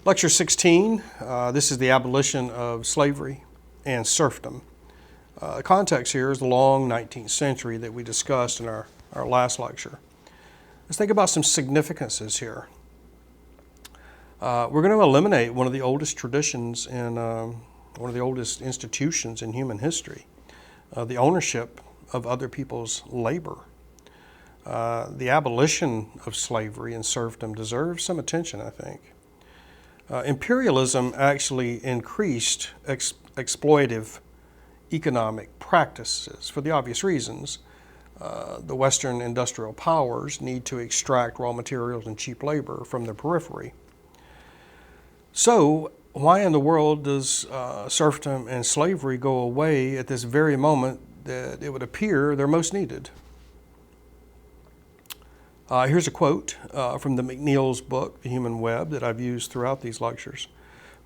Lecture 16, this is the abolition of slavery and serfdom. The context here is the long 19th century that we discussed in our last lecture. Let's think about some significances here. We're going to eliminate one of the oldest traditions in one of the oldest institutions in human history, the ownership of other people's labor. The abolition of slavery and serfdom deserves some attention, I think. Imperialism actually increased exploitive economic practices for the obvious reasons. The Western industrial powers need to extract raw materials and cheap labor from the periphery. So, why in the world does serfdom and slavery go away at this very moment that it would appear they're most needed? Here's a quote from the McNeil's book, The Human Web, that I've used throughout these lectures.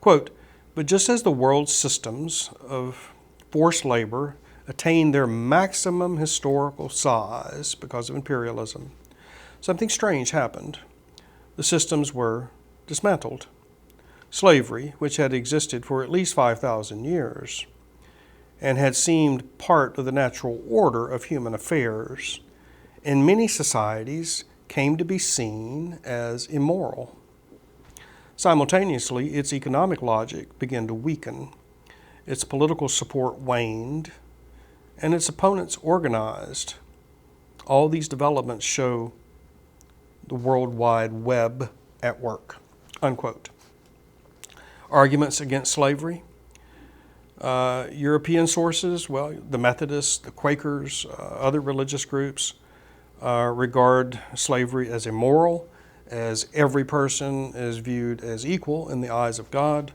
Quote, "But just as the world's systems of forced labor attained their maximum historical size because of imperialism, something strange happened. The systems were dismantled. Slavery, which had existed for at least 5,000 years and had seemed part of the natural order of human affairs, in many societies came to be seen as immoral. Simultaneously, its economic logic began to weaken, its political support waned, and its opponents organized. All these developments show the World Wide Web at work." Unquote. Arguments against slavery. European sources, well, the Methodists, the Quakers, other religious groups regard slavery as immoral, as every person is viewed as equal in the eyes of God.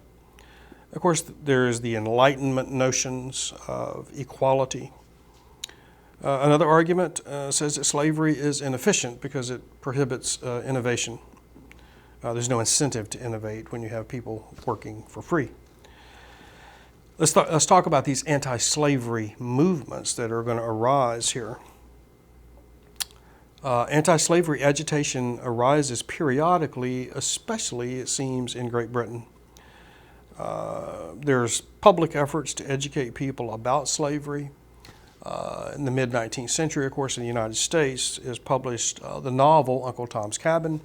Of course, there's the Enlightenment notions of equality. Another argument says that slavery is inefficient because it prohibits innovation. There's no incentive to innovate when you have people working for free. Let's talk about these anti-slavery movements that are going to arise here. Anti-slavery agitation arises periodically, especially, it seems, in Great Britain. There's public efforts to educate people about slavery. In the mid-19th century, of course, in the United States, is published the novel Uncle Tom's Cabin,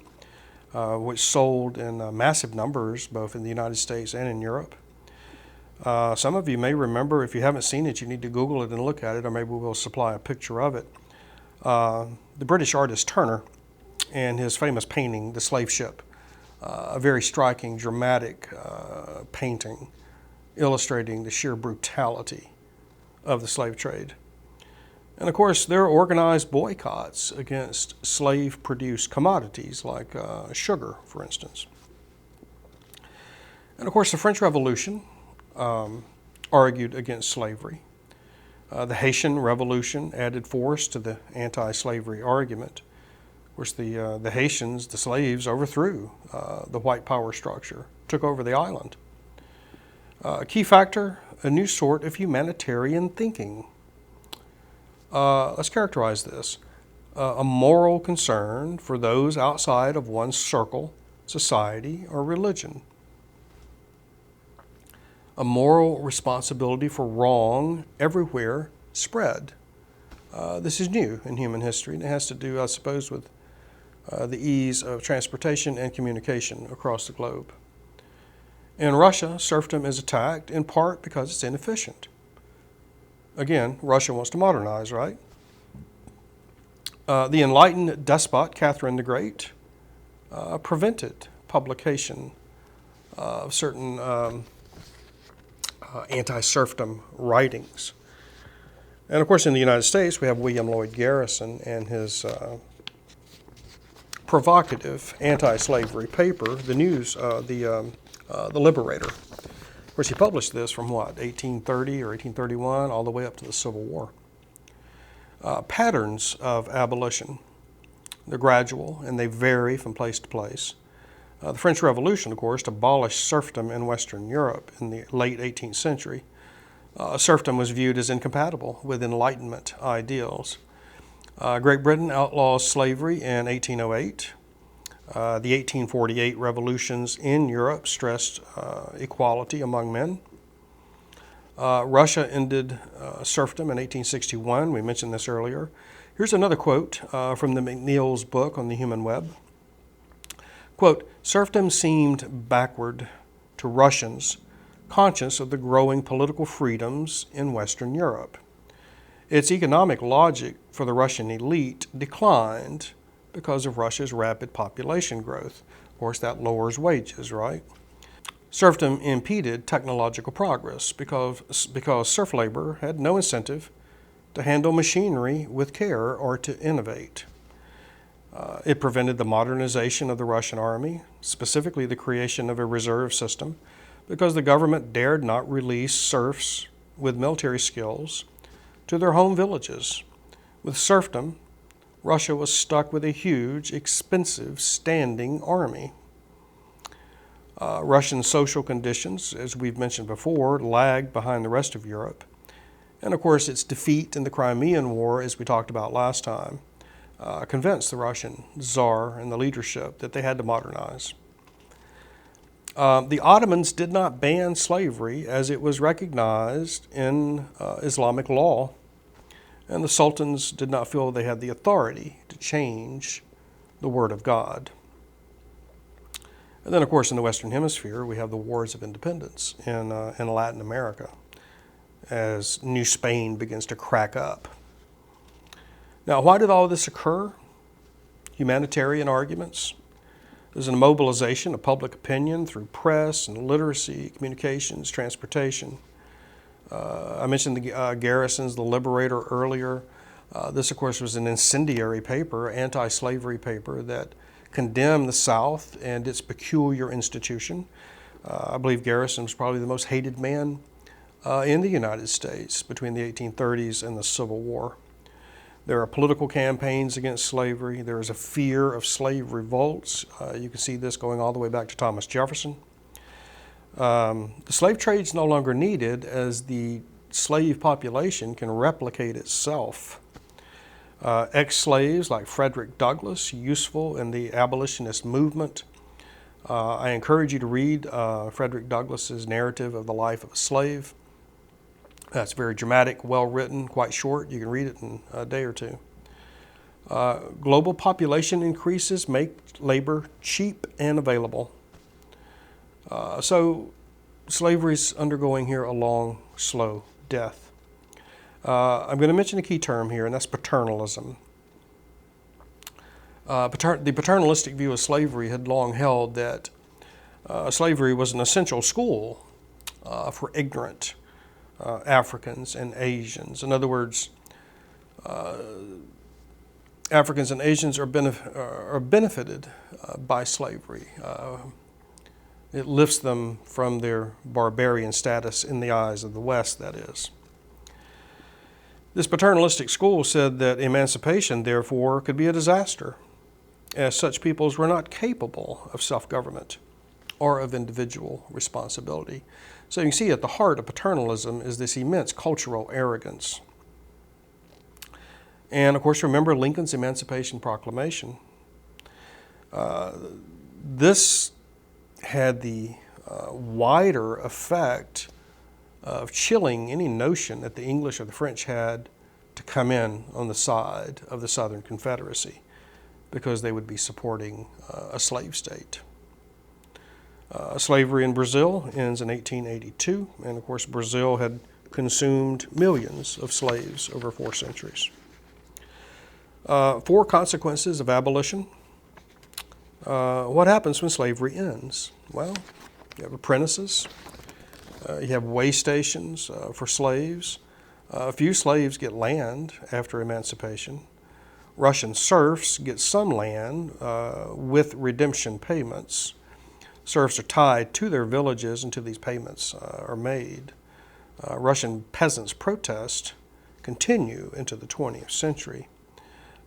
which sold in massive numbers, both in the United States and in Europe. Some of you may remember, if you haven't seen it, you need to Google it and look at it, or maybe we'll supply a picture of it. The British artist Turner and his famous painting, The Slave Ship, a very striking, dramatic painting illustrating the sheer brutality of the slave trade. And of course, there are organized boycotts against slave-produced commodities like sugar, for instance. And of course, the French Revolution argued against slavery. The Haitian Revolution added force to the anti-slavery argument. Of course, the Haitians, the slaves, overthrew the white power structure, took over the island. A key factor, a new sort of humanitarian thinking. Let's characterize this. A moral concern for those outside of one's circle, society, or religion. A moral responsibility for wrong everywhere spread. This is new in human history, and it has to do, I suppose, with the ease of transportation and communication across the globe. In Russia, serfdom is attacked in part because it's inefficient. Again, Russia wants to modernize, right? The enlightened despot, Catherine the Great, prevented publication of certain anti-serfdom writings. And of course, in the United States, we have William Lloyd Garrison and his provocative anti-slavery paper, The Liberator. Of course, he published this from 1830 or 1831, all the way up to the Civil War. Patterns of abolition. They're gradual, and they vary from place to place. The French Revolution, of course, abolished serfdom in Western Europe in the late 18th century. Serfdom was viewed as incompatible with Enlightenment ideals. Great Britain outlaws slavery in 1808. The 1848 revolutions in Europe stressed equality among men. Russia ended serfdom in 1861. We mentioned this earlier. Here's another quote from the McNeil's book on the human web. Quote, "Serfdom seemed backward to Russians conscious of the growing political freedoms in Western Europe. Its economic logic for the Russian elite declined because of Russia's rapid population growth. Of course, that lowers wages, right? Serfdom impeded technological progress because serf labor had no incentive to handle machinery with care or to innovate. It prevented the modernization of the Russian army, specifically the creation of a reserve system, because the government dared not release serfs with military skills to their home villages. With serfdom, Russia was stuck with a huge, expensive, standing army. Russian social conditions, as we've mentioned before, lagged behind the rest of Europe. And of course, its defeat in the Crimean War, as we talked about last time, convinced the Russian Tsar and the leadership that they had to modernize. The Ottomans did not ban slavery as it was recognized in Islamic law, and the sultans did not feel they had the authority to change the word of God. And then, of course, in the Western Hemisphere, we have the wars of independence in Latin America as New Spain begins to crack up. Now, why did all this occur? Humanitarian arguments. There's a mobilization of public opinion through press and literacy, communications, transportation. I mentioned the Garrison's The Liberator earlier. This, of course, was an incendiary paper, anti-slavery paper that condemned the South and its peculiar institution. I believe Garrison was probably the most hated man in the United States between the 1830s and the Civil War. There are political campaigns against slavery. There is a fear of slave revolts. You can see this going all the way back to Thomas Jefferson. The slave trade is no longer needed as the slave population can replicate itself. Ex-slaves like Frederick Douglass, useful in the abolitionist movement. I encourage you to read Frederick Douglass's narrative of the life of a slave. That's very dramatic, well written, quite short. You can read it in a day or two. Global population increases make labor cheap and available. So slavery is undergoing here a long, slow death. I'm going to mention a key term here, and that's paternalism. The paternalistic view of slavery had long held that slavery was an essential school for ignorant Africans and Asians. In other words, Africans and Asians are benefited by slavery. It lifts them from their barbarian status in the eyes of the West, that is. This paternalistic school said that emancipation, therefore, could be a disaster, as such peoples were not capable of self-government or of individual responsibility. So you can see at the heart of paternalism is this immense cultural arrogance. And of course, remember Lincoln's Emancipation Proclamation. This had the wider effect of chilling any notion that the English or the French had to come in on the side of the Southern Confederacy, because they would be supporting a slave state. Slavery in Brazil ends in 1882, and of course Brazil had consumed millions of slaves over 4 centuries. 4 consequences of abolition. What happens when slavery ends? Well, you have apprentices, you have way stations for slaves. A few slaves get land after emancipation. Russian serfs get some land with redemption payments. Serfs are tied to their villages until these payments are made. Russian peasants' protests continue into the 20th century.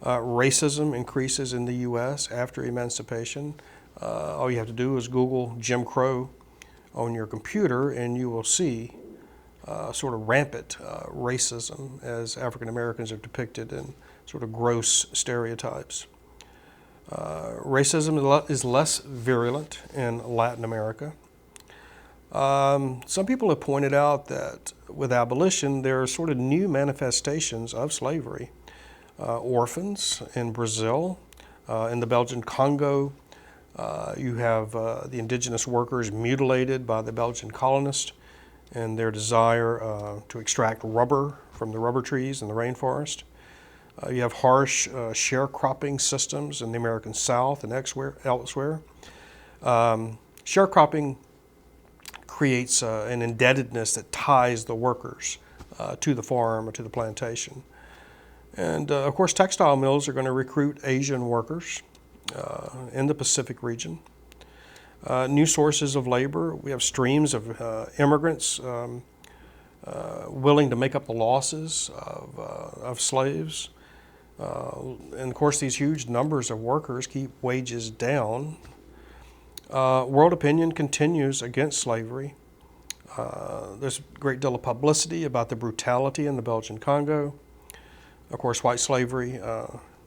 Racism increases in the U.S. after emancipation. All you have to do is Google Jim Crow on your computer, and you will see sort of rampant racism as African Americans are depicted in sort of gross stereotypes. Racism is less virulent in Latin America. Some people have pointed out that with abolition, there are sort of new manifestations of slavery. Orphans in Brazil, in the Belgian Congo, you have the indigenous workers mutilated by the Belgian colonists and their desire to extract rubber from the rubber trees in the rainforest. You have harsh sharecropping systems in the American South and elsewhere. Sharecropping creates an indebtedness that ties the workers to the farm or to the plantation. And of course, textile mills are going to recruit Asian workers in the Pacific region. New sources of labor. We have streams of immigrants willing to make up the losses of slaves. And of course, these huge numbers of workers keep wages down. World opinion continues against slavery. There's a great deal of publicity about the brutality in the Belgian Congo. Of course, white slavery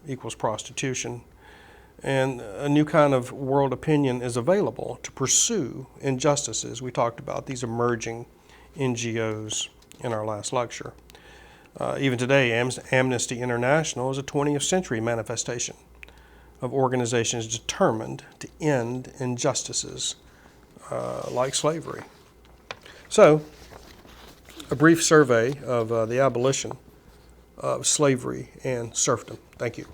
equals prostitution. And a new kind of world opinion is available to pursue injustices. We talked about these emerging NGOs in our last lecture. Even today, Amnesty International is a 20th century manifestation of organizations determined to end injustices like slavery. So, a brief survey of the abolition of slavery and serfdom. Thank you.